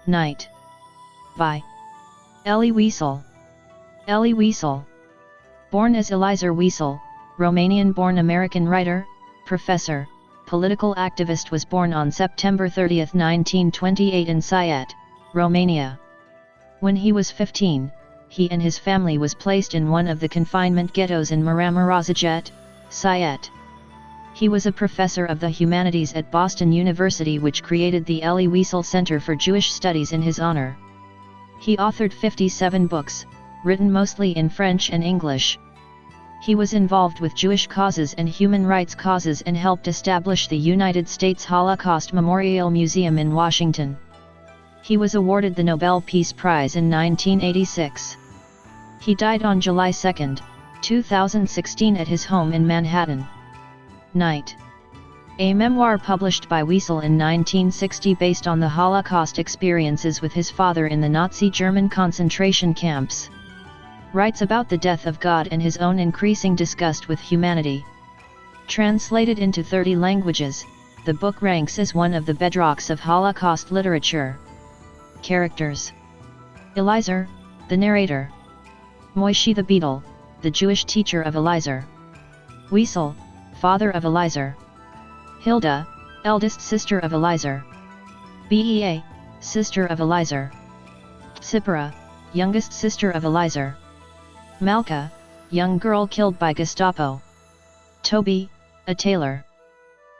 Night. By Elie Wiesel. Elie Wiesel. Born as Eliezer Wiesel, Romanian-born American writer, professor, political activist, was born on September 30, 1928 in Sighet, Romania. When he was 15, he and his family was placed in one of the confinement ghettos in Sighet, Sighet. He was a professor of the humanities at Boston University, which created the Elie Wiesel Center for Jewish Studies in his honor. He authored 57 books, written mostly in French and English. He was involved with Jewish causes and human rights causes and helped establish the United States Holocaust Memorial Museum in Washington. He was awarded the Nobel Peace Prize in 1986. He died on July 2, 2016 at his home in Manhattan. Night. A memoir published by Wiesel in 1960 based on the Holocaust experiences with his father in the Nazi German concentration camps. Writes about the death of God and his own increasing disgust with humanity. Translated into 30 languages, the book ranks as one of the bedrocks of Holocaust literature. Characters: Eliezer, the narrator; Moishe the Beadle, the Jewish teacher of Eliezer; Wiesel, father of Eliezer; Hilda, eldest sister of Eliezer; Bea, sister of Eliezer; Tzipora, youngest sister of Eliezer; Malka, young girl killed by Gestapo; Toby, a tailor;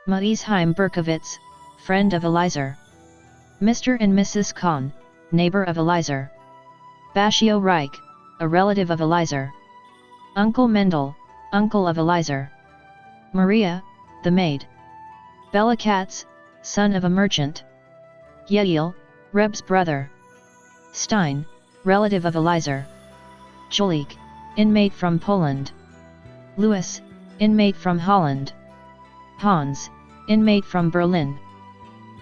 Moishe Berkowitz, friend of Eliezer; Mr. and Mrs. Kahn, neighbor of Eliezer; Bashio Reich, a relative of Eliezer; Uncle Mendel, uncle of Eliezer; Maria, the maid; Bela Katz, son of a merchant; Yehiel, Reb's brother; Stein, relative of Eliezer; Jolik, inmate from Poland; Louis, inmate from Holland; Hans, inmate from Berlin;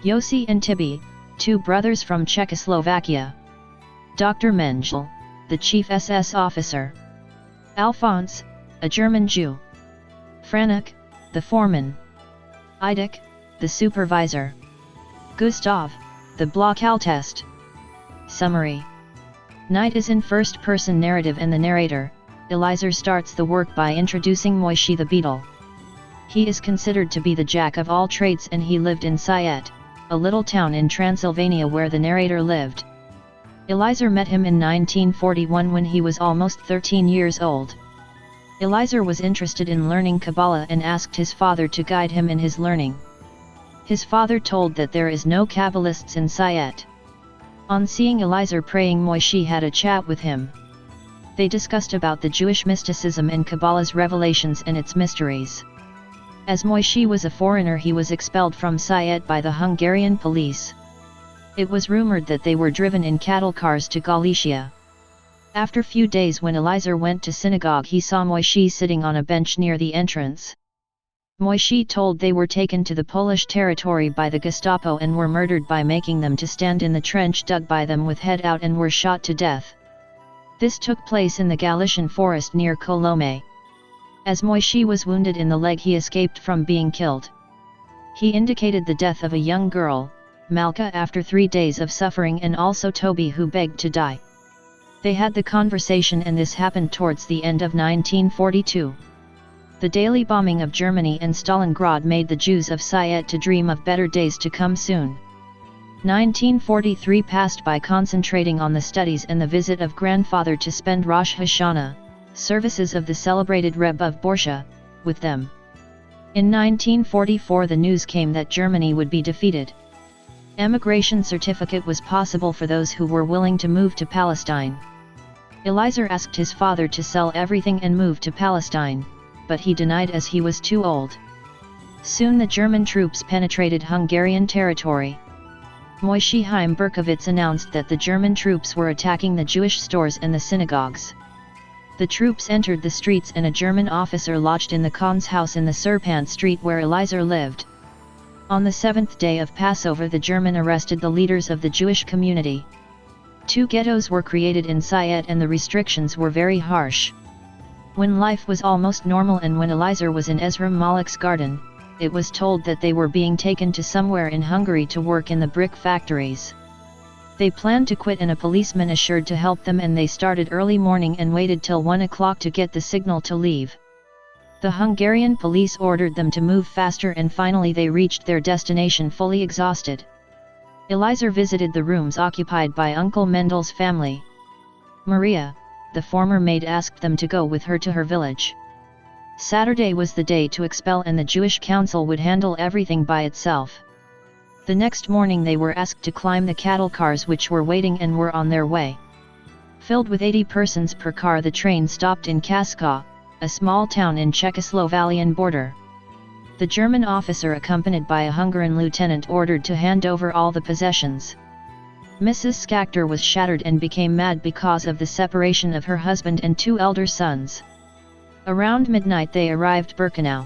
Yossi and Tibi, two brothers from Czechoslovakia; Dr. Mengel, the chief SS officer; Alphonse, a German Jew; Franek, the foreman; Eidik, the supervisor; Gustav, the Blockaltest. Summary. Night is in first-person narrative, and the narrator, Eliezer, starts the work by introducing Moishe the Beadle. He is considered to be the jack of all trades, and he lived in Sighet, a little town in Transylvania where the narrator lived. Eliezer met him in 1941 when he was almost 13 years old. Eliezer was interested in learning Kabbalah and asked his father to guide him in his learning. His father told that there is no Kabbalists in Sighet. On seeing Eliezer praying, Moishe had a chat with him. They discussed about the Jewish mysticism and Kabbalah's revelations and its mysteries. As Moishe was a foreigner, he was expelled from Sighet by the Hungarian police. It was rumored that they were driven in cattle cars to Galicia. After few days, when Eliezer went to synagogue, he saw Moishe sitting on a bench near the entrance. Moishe told they were taken to the Polish territory by the Gestapo and were murdered by making them to stand in the trench dug by them with head out, and were shot to death. This took place in the Galician forest near Colome. As Moishe was wounded in the leg, he escaped from being killed. He indicated the death of a young girl, Malka, after 3 days of suffering, and also Toby, who begged to die. They had the conversation, and this happened towards the end of 1942. The daily bombing of Germany and Stalingrad made the Jews of Sighet to dream of better days to come soon. 1943 passed by concentrating on the studies and the visit of grandfather to spend Rosh Hashanah, services of the celebrated Rebbe of Borsche, with them. In 1944 the news came that Germany would be defeated. Emigration certificate was possible for those who were willing to move to Palestine. Eliezer asked his father to sell everything and move to Palestine, but he denied as he was too old. Soon the German troops penetrated Hungarian territory. Moishe Berkowitz announced that the German troops were attacking the Jewish stores and the synagogues. The troops entered the streets, and a German officer lodged in the Khan's house in the Serpent Street where Eliezer lived. On the 7th day of Passover, the German arrested the leaders of the Jewish community. 2 ghettos were created in Sighet, and the restrictions were very harsh. When life was almost normal, and when Eliezer was in Ezra Malek's garden, it was told that they were being taken to somewhere in Hungary to work in the brick factories. They planned to quit and a policeman assured to help them, and they started early morning and waited till 1 o'clock to get the signal to leave. The Hungarian police ordered them to move faster, and finally they reached their destination fully exhausted. Eliezer visited the rooms occupied by Uncle Mendel's family. Maria, the former maid, asked them to go with her to her village. Saturday was the day to expel, and the Jewish council would handle everything by itself. The next morning they were asked to climb the cattle cars which were waiting and were on their way. Filled with 80 persons per car, the train stopped in Kaska, a small town in Czechoslovakian border. The German officer, accompanied by a Hungarian lieutenant, ordered to hand over all the possessions. Mrs. Schachter was shattered and became mad because of the separation of her husband and 2 elder sons. Around midnight they arrived Birkenau.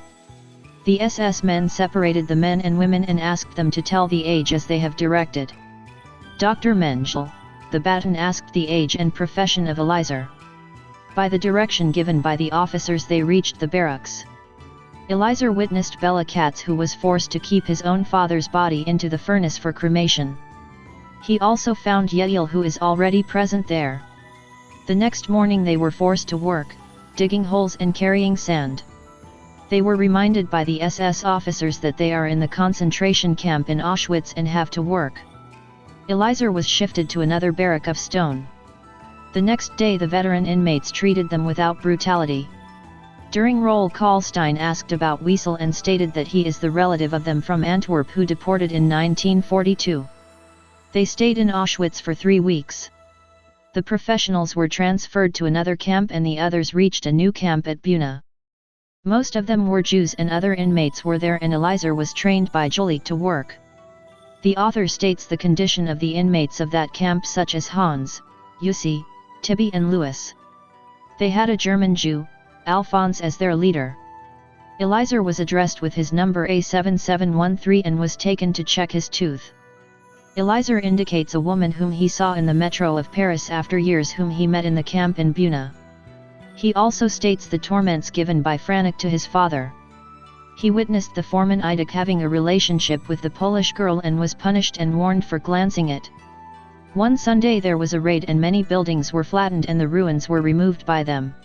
The SS men separated the men and women and asked them to tell the age as they have directed. Dr. Mengel, the baton, asked the age and profession of Eliezer. By the direction given by the officers they reached the barracks. Eliezer witnessed Bela Katz, who was forced to keep his own father's body into the furnace for cremation. He also found Yael, who is already present there. The next morning they were forced to work, digging holes and carrying sand. They were reminded by the SS officers that they are in the concentration camp in Auschwitz and have to work. Eliezer was shifted to another barrack of stone. The next day the veteran inmates treated them without brutality. During roll call, Stein asked about Wiesel and stated that he is the relative of them from Antwerp who deported in 1942. They stayed in Auschwitz for 3 weeks. The professionals were transferred to another camp and the others reached a new camp at Buna. Most of them were Jews and other inmates were there, and Eliezer was trained by Jolie to work. The author states the condition of the inmates of that camp, such as Hans, Jussi, Tibi and Louis. They had a German Jew, Alphonse, as their leader. Eliezer was addressed with his number A7713 and was taken to check his tooth. Eliezer indicates a woman whom he saw in the metro of Paris after years, whom he met in the camp in Buna. He also states the torments given by Franek to his father. He witnessed the foreman Idek having a relationship with the Polish girl and was punished and warned for glancing it. One Sunday there was a raid and many buildings were flattened and the ruins were removed by them.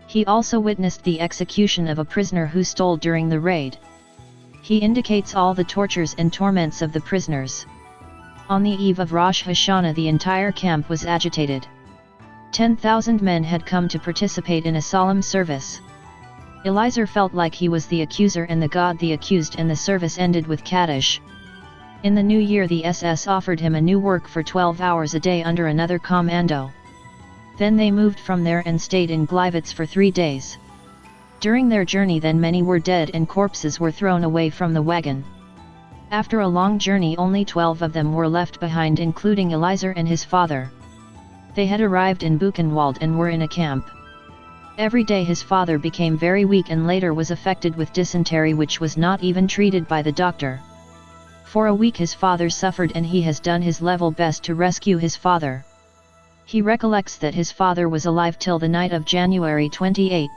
He also witnessed the execution of a prisoner who stole during the raid. He indicates all the tortures and torments of the prisoners. On the eve of Rosh Hashanah the entire camp was agitated. 10,000 men had come to participate in a solemn service. Eliezer felt like he was the accuser and the God the accused, and the service ended with Kaddish. In the new year the SS offered him a new work for 12 hours a day under another commando. Then they moved from there and stayed in Gleiwitz for 3 days. During their journey then many were dead and corpses were thrown away from the wagon. After a long journey only 12 of them were left behind, including Eliezer and his father. They had arrived in Buchenwald and were in a camp. Every day his father became very weak and later was affected with dysentery, which was not even treated by the doctor. For a week his father suffered and he has done his level best to rescue his father. He recollects that his father was alive till the night of January 28,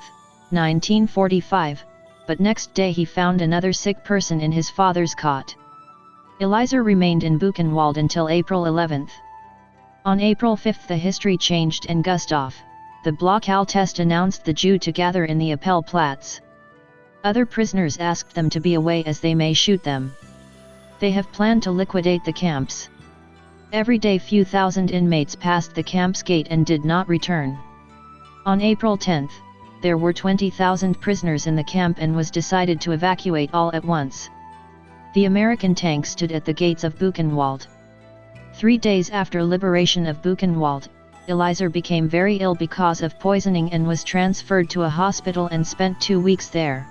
1945, but next day he found another sick person in his father's cot. Eliezer remained in Buchenwald until April 11. On April 5 the history changed and Gustav, the Blockhaltest, announced the Jew to gather in the Appellplatz. Other prisoners asked them to be away as they may shoot them. They have planned to liquidate the camps. Every day few thousand inmates passed the camp's gate and did not return. On April 10, there were 20,000 prisoners in the camp and was decided to evacuate all at once. The American tank stood at the gates of Buchenwald. 3 days after liberation of Buchenwald, Eliezer became very ill because of poisoning and was transferred to a hospital and spent 2 weeks there.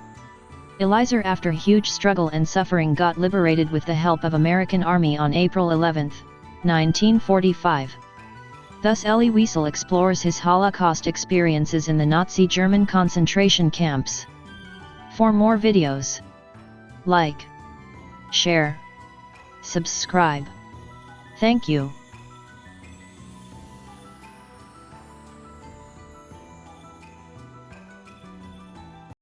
Eliezer, after huge struggle and suffering, got liberated with the help of American Army on April 11, 1945. Thus Elie Wiesel explores his Holocaust experiences in the Nazi German concentration camps. For more videos, like, share, subscribe. Thank you.